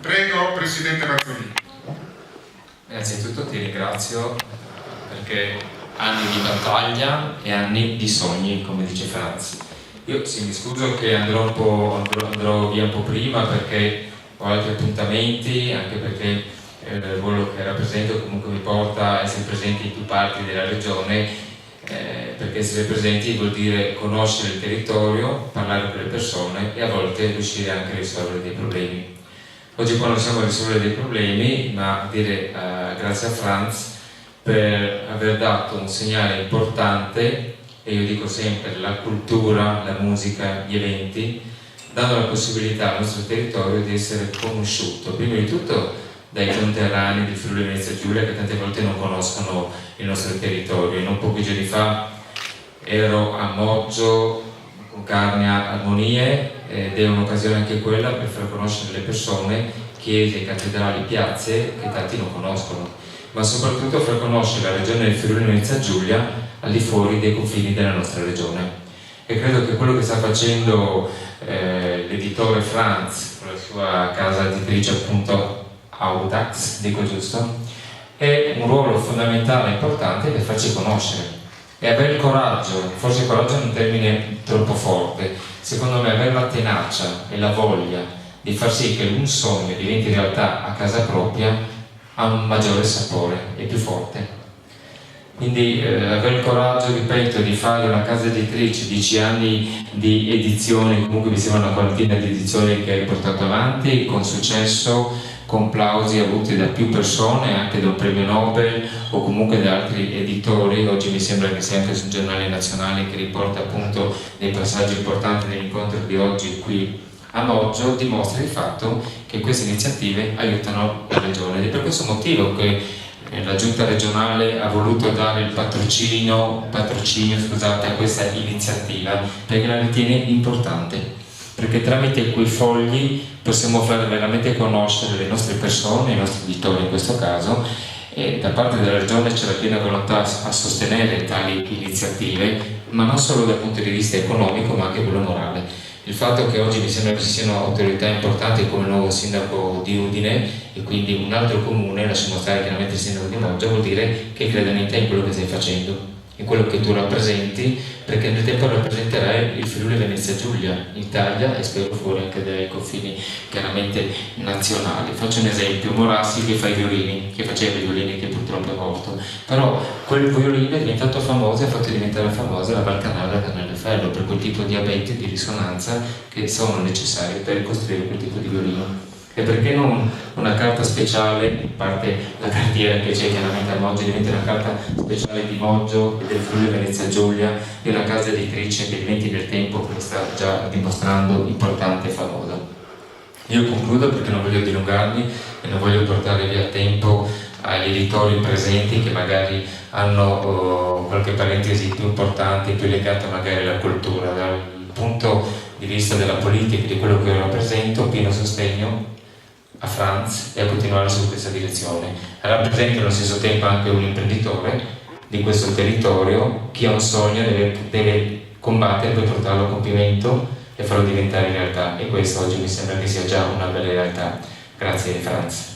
Prego, Presidente Mazzolini. Innanzitutto ti ringrazio perché anni di battaglia e anni di sogni, come dice Franz. Io mi scuso che andrò via un po' prima perché ho altri appuntamenti, anche perché il ruolo che rappresento comunque mi porta a essere presente in più parti della regione, perché essere presenti vuol dire conoscere il territorio, parlare con le persone e a volte riuscire anche a risolvere dei problemi. Oggi qua non siamo a risolvere dei problemi, ma a dire grazie a Franz per aver dato un segnale importante, e io dico sempre la cultura, la musica, gli eventi, dando la possibilità al nostro territorio di essere conosciuto, prima di tutto dai conterranei di Friuli Venezia Giulia che tante volte non conoscono il nostro territorio. Non pochi giorni fa ero a Moggio con Carnia Armonie ed è un'occasione anche quella per far conoscere le persone, chiese, cattedrali, piazze che tanti non conoscono, ma soprattutto far conoscere la regione del Friuli Venezia Giulia al di fuori dei confini della nostra regione. E credo che quello che sta facendo l'editore Franz con la sua casa editrice appunto Audax, dico giusto, è un ruolo fondamentale e importante per farci conoscere e avere il coraggio, forse il coraggio è un termine troppo forte, secondo me avere la tenacia e la voglia di far sì che un sogno diventi realtà a casa propria ha un maggiore sapore e più forte. Quindi avere il coraggio, ripeto, di fare una casa editrice, 10 anni di edizioni, comunque mi sembra una quarantina di edizioni che hai portato avanti con successo, con plausi avuti da più persone, anche da un premio Nobel o comunque da altri editori. Oggi mi sembra che sia anche su giornali nazionali che riporta appunto dei passaggi importanti dell'incontro di oggi qui a Moggio, dimostra il fatto che queste iniziative aiutano la regione ed è per questo motivo che la giunta regionale ha voluto dare il patrocinio a questa iniziativa, perché la ritiene importante, perché tramite quei fogli possiamo fare veramente conoscere le nostre persone, i nostri editori in questo caso, e da parte della regione c'è la piena volontà a sostenere tali iniziative, ma non solo dal punto di vista economico ma anche quello morale. Il fatto che oggi mi sembra che ci siano autorità importanti come il nuovo sindaco di Udine e quindi un altro comune, lasciamo stare chiaramente il sindaco di Moggio, vuol dire che credono in te, in quello che stai facendo, in quello che tu rappresenti, perché nel tempo rappresenterai il Friuli Venezia Giulia in Italia e spero fuori anche dai confini chiaramente nazionali. Faccio un esempio: Morassi che fa i violini, che faceva i violini, che purtroppo è morto, però quel violino è diventato famoso e ha fatto diventare famosa la Valcanale da Canaleferro per quel tipo di abeti di risonanza che sono necessari per costruire quel tipo di violino. E perché non una carta speciale, a parte la cartiera che c'è chiaramente a Moggio, diventa una carta speciale di Moggio e del Friuli Venezia Giulia e una casa editrice che diventi nel tempo, che sta già dimostrando importante e famosa. Io concludo perché non voglio dilungarmi e non voglio portare via tempo agli editori presenti che magari hanno qualche parentesi più importante, più legata magari alla cultura. Dal punto di vista della politica e di quello che io rappresento, pieno sostegno a Franz e a continuare su questa direzione. Rappresento allo stesso tempo anche un imprenditore di questo territorio. Chi ha un sogno deve combattere per portarlo a compimento e farlo diventare realtà, e questo oggi mi sembra che sia già una bella realtà. Grazie Franz.